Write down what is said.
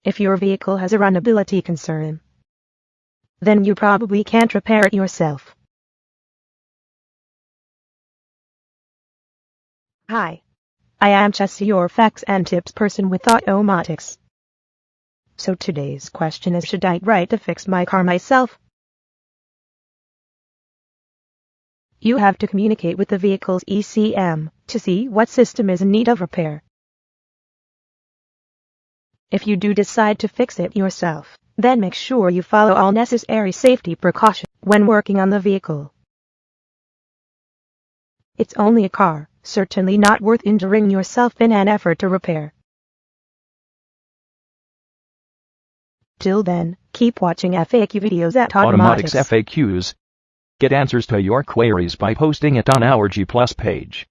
If your vehicle has a runnability concern, then you probably can't repair it yourself. Hi, I am Jesse, your facts and tips person with Automotix. So today's question is, should I try to fix my car myself? You have to communicate with the vehicle's ECM to see what system is in need of repair. If you do decide to fix it yourself, then make sure you follow all necessary safety precautions when working on the vehicle. It's only a car, certainly not worth injuring yourself in an effort to repair. Till then, keep watching FAQ videos at Automotix. Automotix.FAQs. Get answers to your queries by posting it on our G+ page.